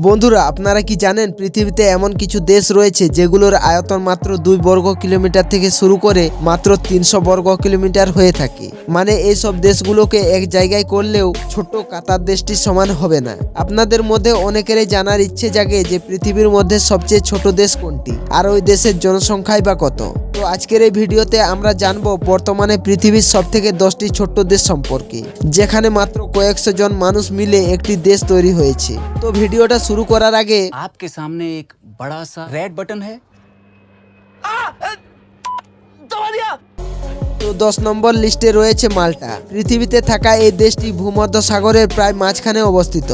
বন্ধুরা, আপনারা কি জানেন পৃথিবীতে এমন কিছু দেশ রয়েছে যেগুলোর আয়তন মাত্র 2 বর্গ কিলোমিটার থেকে শুরু করে মাত্র 300 বর্গ কিলোমিটার হয়ে থাকে। মানে এইসব দেশগুলোকে এক জায়গায় করলেও ছোট্ট কাতার দেশটির সমান হবে না। আপনাদের মধ্যে অনেকেরই জানার ইচ্ছে জাগে যে পৃথিবীর মধ্যে সবচেয়ে ছোট দেশ কোনটি, আর ওই দেশের জনসংখ্যাই বা কত। তো আজকের এই ভিডিওতে আমরা জানবো বর্তমানে পৃথিবীর সবথেকে 10টি ছোট্ট দেশ সম্পর্কে, যেখানে মাত্র কয়েকশো জন মানুষ মিলে একটি দেশ তৈরি হয়েছে। তো ভিডিওটা শুরু করার আগে आपके सामने एक बड़ा सा रेड बटन है। তো 10 নম্বর লিস্টে রয়েছে মাল্টা। পৃথিবীতে থাকা এই দেশটি ভূমধ্য সাগরের প্রায় মাঝখানে অবস্থিত।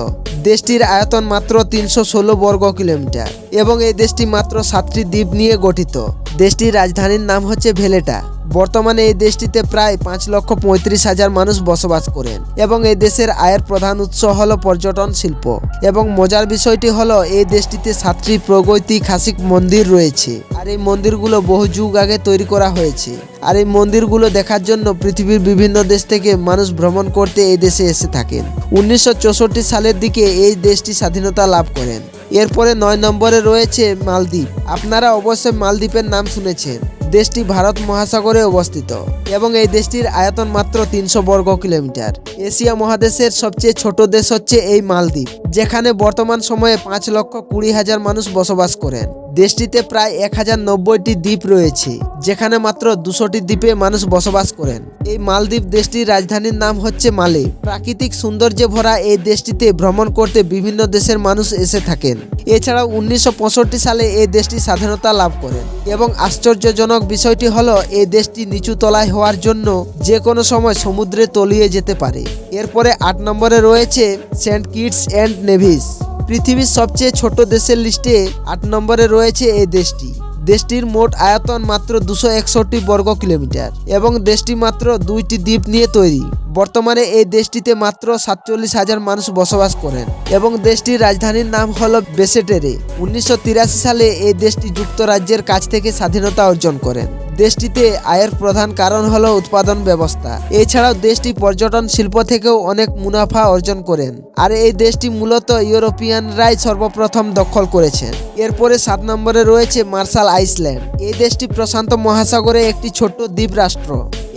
দেশটির আয়তন মাত্র 316 বর্গ কিলোমিটার এবং এই দেশটি মাত্র 7টি দ্বীপ নিয়ে গঠিত। দেশটির রাজধানীর নাম হচ্ছে ভেলেটা। বর্তমানে এই দেশটিতে প্রায় 5,35,000 মানুষ বসবাস করেন এবং এই দেশের আয়ের প্রধান উৎস হলো পর্যটন শিল্প। এবং মজার বিষয়টি হলো এই দেশটিতে 7টি প্রাগৈতিহাসিক মন্দির রয়েছে, আর এই মন্দিরগুলো বহু যুগ আগে তৈরি করা হয়েছে। আর এই মন্দিরগুলো দেখার জন্য পৃথিবীর বিভিন্ন দেশ থেকে মানুষ ভ্রমণ করতে এই দেশে এসে থাকেন। 1964 সালের দিকে এই দেশটি স্বাধীনতা লাভ করেন। এরপরে 9 নম্বরে রয়েছে মালদ্বীপ। আপনারা অবশ্যই মালদ্বীপের নাম শুনেছেন। দেশটি ভারত মহাসাগরে অবস্থিত এবং এই দেশটির আয়তন মাত্র 300 বর্গ কিলোমিটার। এশিয়া মহাদেশের সবচেয়ে ছোট দেশ হচ্ছে এই মালদ্বীপ, যেখানে বর্তমান সময়ে 5,20,000 মানুষ বসবাস করেন। দেশটিতে প্রায় 1090টি দ্বীপ রয়েছে, যেখানে মাত্র 200টি দ্বীপে মানুষ বসবাস করেন। এই মালদ্বীপ দেশটির রাজধানীর নাম হচ্ছে মালে। প্রাকৃতিক সৌন্দর্যে ভরা এই দেশটিতে ভ্রমণ করতে বিভিন্ন দেশের মানুষ এসে থাকেন। এছাড়াও 1965 সালে এই দেশটি স্বাধীনতা লাভ করেন এবং আশ্চর্যজনক বিষয়টি হলো এই দেশটি নিচু তলায় হওয়ার জন্য যে কোনো সময় সমুদ্রে তলিয়ে যেতে পারে। এরপরে 8 নম্বরে রয়েছে সেন্ট কিটস অ্যান্ড নেভিস। পৃথিবীর সবচেয়ে ছোট দেশের লিস্টে 8 নম্বরে রয়েছে এই দেশটি। দেশটির মোট আয়তন মাত্র 261 বর্গ কিলোমিটার এবং দেশটি মাত্র 2টি দ্বীপ নিয়ে তৈরি। বর্তমানে এই দেশটিতে মাত্র 47,000 মানুষ বসবাস করেন এবং দেশটির রাজধানীর নাম হলো বেসেটেরে। 1983 সালে এই দেশটি যুক্তরাজ্যের কাছ থেকে স্বাধীনতা অর্জন করেন। দেশটিতে আয়ের প্রধান কারণ হলো উৎপাদন ব্যবস্থা। এছাড়াও দেশটি পর্যটন শিল্প থেকেও অনেক মুনাফা অর্জন করেন, আর এই দেশটি মূলত ইউরোপিয়ানরাই সর্বপ্রথম দখল করেছেন। এরপরে 7 নম্বরে রয়েছে মার্শাল আইল্যান্ড। এই দেশটি প্রশান্ত মহাসাগরে একটি ছোট্ট দ্বীপ রাষ্ট্র।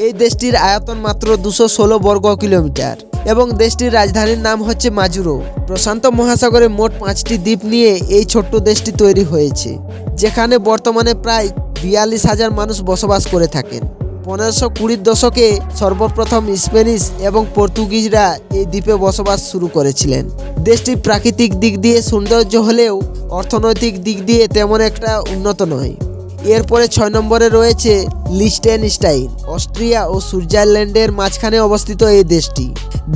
এই দেশটির আয়তন মাত্র 216 বর্গ কিলোমিটার এবং দেশটির রাজধানীর নাম হচ্ছে মাজুরো। প্রশান্ত মহাসাগরে মোট 5টি দ্বীপ নিয়ে এই ছোট্ট দেশটি তৈরি হয়েছে, যেখানে বর্তমানে প্রায় 42,000 মানুষ বসবাস করে থাকেন। 1520 দশকে সর্বপ্রথম স্প্যানিশ এবং পর্তুগিজরা এই দ্বীপে বসবাস শুরু করেছিলেন। দেশটি প্রাকৃতিক দিক দিয়ে সৌন্দর্য হলেও অর্থনৈতিক দিক দিয়ে তেমন একটা উন্নত নয়। এরপরে 6 নম্বরে রয়েছে লিechtenstein। অস্ট্রিয়া ও সুইজারল্যান্ডের মাঝখানে অবস্থিত এই দেশটি।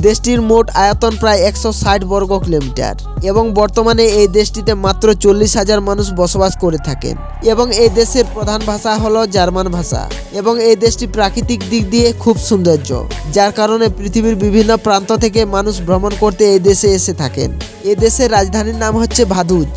দেশটির মোট আয়তন প্রায় 160 বর্গ কিলোমিটার এবং বর্তমানে এই দেশটিতে মাত্র 40,000 মানুষ বসবাস করে থাকেন এবং এই দেশের প্রধান ভাষা হলো জার্মান ভাষা। এবং এই দেশটি প্রাকৃতিক দিক দিয়ে খুব সৌন্দর্য, যার কারণে পৃথিবীর বিভিন্ন প্রান্ত থেকে মানুষ ভ্রমণ করতে এই দেশে এসে থাকেন। এই দেশের রাজধানীর নাম হচ্ছে ভাদুজ।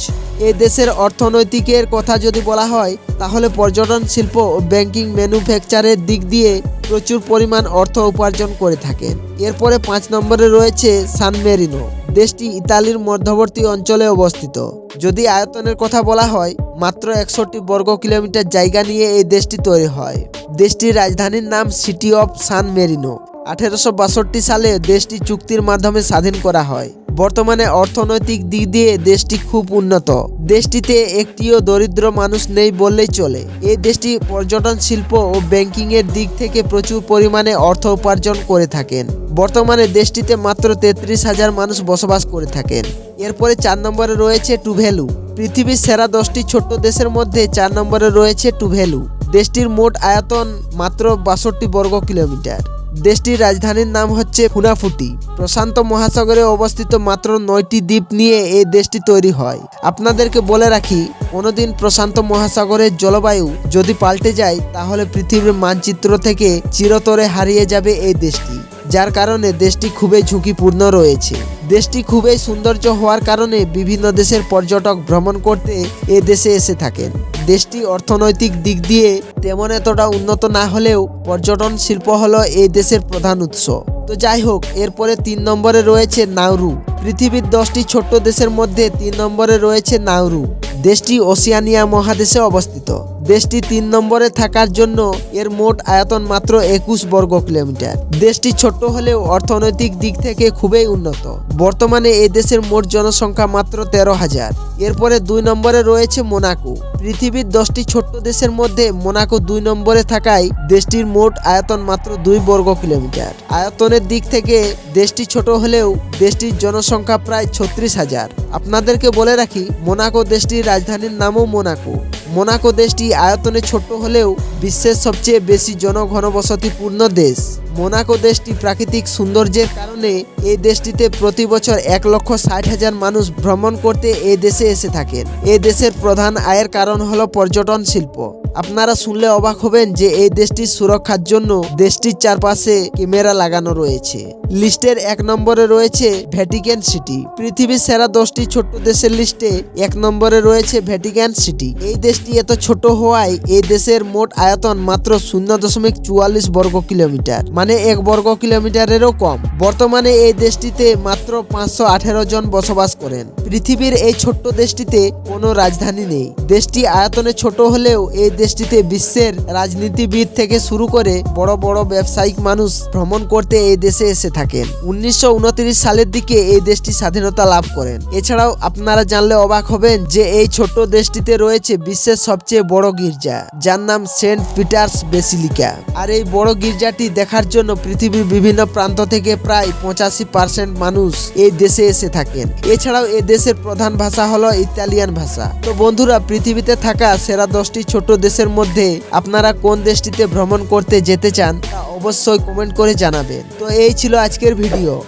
এই দেশের অর্থনৈতিকের কথা যদি বলা হয় তাহলে পর্যটন শিল্প ও ব্যাংকিং ম্যানুফ্যাকচারের দিক দিয়ে প্রচুর পরিমাণ অর্থ উপার্জন করে থাকেন। এরপরে 5 নম্বরে রয়েছে সান মেরিনো। দেশটি ইতালির মধ্যবর্তী অঞ্চলে অবস্থিত। যদি আয়তনের কথা বলা হয় মাত্র 61 বর্গ কিলোমিটার জায়গা নিয়ে এই দেশটি তৈরি হয়। দেশটির রাজধানীর নাম সিটি অফ সান মেরিনো। 1862 সালে দেশটি চুক্তির মাধ্যমে স্বাধীন করা হয়। বর্তমানে অর্থনৈতিক দিক দিয়ে দেশটি খুব উন্নত। দেশটিতে একটিও দরিদ্র মানুষ নেই বললেই চলে। এই দেশটি পর্যটন শিল্প ও ব্যাংকিং এর দিক থেকে প্রচুর পরিমাণে অর্থ উপার্জন করে থাকেন। বর্তমানে দেশটিতে মাত্র 33,000 মানুষ বসবাস করে থাকেন। এরপরে 4 নম্বরে রয়েছে টুভেলু। পৃথিবীর সেরা 10টি ছোট্ট দেশের মধ্যে 4 নম্বরে রয়েছে টুভেলু। দেশটির মোট আয়তন মাত্র 62 বর্গ কিলোমিটার। দেশটির রাজধানীর নাম হচ্ছে ফুনাফুটি। প্রশান্ত মহাসাগরে অবস্থিত মাত্র 9টি দ্বীপ নিয়ে এই দেশটি তৈরি হয়। আপনাদেরকে বলে রাখি, কোনোদিন প্রশান্ত মহাসাগরের জলবায়ু যদি পাল্টে যায় তাহলে পৃথিবীর মানচিত্র থেকে চিরতরে হারিয়ে যাবে এই দেশটি, যার কারণে দেশটি খুবই ঝুঁকিপূর্ণ রয়েছে। দেশটি খুবই সৌন্দর্য হওয়ার কারণে বিভিন্ন দেশের পর্যটক ভ্রমণ করতে এ দেশে এসে থাকেন। দেশটি অর্থনৈতিক দিক দিয়ে তেমন এতটা উন্নত না হলেও পর্যটন শিল্প হলো এই দেশের প্রধান উৎস। তো যাই হোক, এরপরে 3 নম্বরে রয়েছে নাউরু। পৃথিবীর 10টি ছোট্ট দেশের মধ্যে 3 নম্বরে রয়েছে নাউরু। দেশটি ওশিয়ানিয়া মহাদেশে অবস্থিত। দেশটি 3 নম্বরে থাকার জন্য এর মোট আয়তন মাত্র 21 বর্গ কিলোমিটার। দেশটি ছোট্ট হলেও অর্থনৈতিক দিক থেকে খুবই উন্নত। বর্তমানে এই দেশের মোট জনসংখ্যা মাত্র 13,000। এরপরে 2 নম্বরে রয়েছে মোনাকো। পৃথিবীর 10টি ছোট্ট দেশের মধ্যে মোনাকো 2 নম্বরে থাকায় দেশটির মোট আয়তন মাত্র 2 বর্গ কিলোমিটার। আয়তনের দিক থেকে দেশটি ছোট হলেও দেশটির জনসংখ্যা প্রায় 36,000। আপনাদেরকে বলে রাখি, মোনাকো দেশটির রাজধানীর নামও মোনাকো। মোনাকো দেশটি আয়তনে ছোট হলেও বিশ্বের সবচেয়ে বেশি জনঘনবসতিপূর্ণ দেশ। মোনাকো দেশটি প্রাকৃতিক সৌন্দর্যের কারণে এই দেশটিতে প্রতি বছর 1,60,000 মানুষ ভ্রমণ করতে এই দেশে এসে থাকেন। এই দেশের প্রধান আয়ের কারণ হলো পর্যটন শিল্প। আপনারা শুনলে অবাক হবেন যে এই দেশটির সুরক্ষার জন্য দেশটির চারপাশে ক্যামেরা লাগানো রয়েছে। লিস্টের 1 নম্বরে রয়েছে ভ্যাটিকান সিটি। পৃথিবীর সেরা 10টি ছোট্ট দেশের লিস্টে 1 নম্বরে রয়েছে ভ্যাটিকান সিটি। এই দেশটি এত ছোট হওয়ায় এই দেশের মোট আয়তন মাত্র 0.44 বর্গ কিলোমিটার, মানে 1 বর্গ কিলোমিটারেরও কম। বর্তমানে এই দেশটিতে মাত্র 518 জন বসবাস করেন। পৃথিবীর এই ছোট্ট দেশটিতে কোনো রাজধানী নেই। দেশটি আয়তনে ছোট হলেও এই দেশটিতে বিশ্বের রাজনীতিবিদ থেকে শুরু করে বড় বড় ব্যবসায়িক মানুষ ভ্রমণ করতে এই দেশে এসে থাকেন। 1929 সালের দিকে এই দেশটি স্বাধীনতা লাভ করেন। এছাড়াও আপনারা জানলে অবাক হবেন যে এই ছোট্ট দেশটিতে রয়েছে বিশ্বের সবচেয়ে বড় গির্জা, যার নাম সেন্ট পিটার্স বেসিলিকা। আর এই বড় গির্জাটি দেখার জন্য পৃথিবীর বিভিন্ন প্রান্ত থেকে প্রায় 85% মানুষ এই দেশে এসে থাকেন। এছাড়াও এই দেশের প্রধান ভাষা হলো ইতালিয়ান ভাষা। তো বন্ধুরা, পৃথিবীতে থাকা সেরা 10টি ছোট দেশের মধ্যে আপনারা কোন দেশটিতে ভ্রমণ করতে যেতে চান তা অবশ্যই কমেন্ট করে জানাবেন। তো এই ছিল আজকের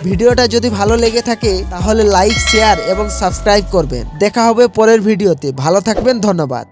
ভিডিওটা যদি ভালো লেগে থাকে তাহলে লাইক, শেয়ার এবং সাবস্ক্রাইব করবেন। দেখা হবে পরের ভিডিওতে। ভালো থাকবেন, ধন্যবাদ।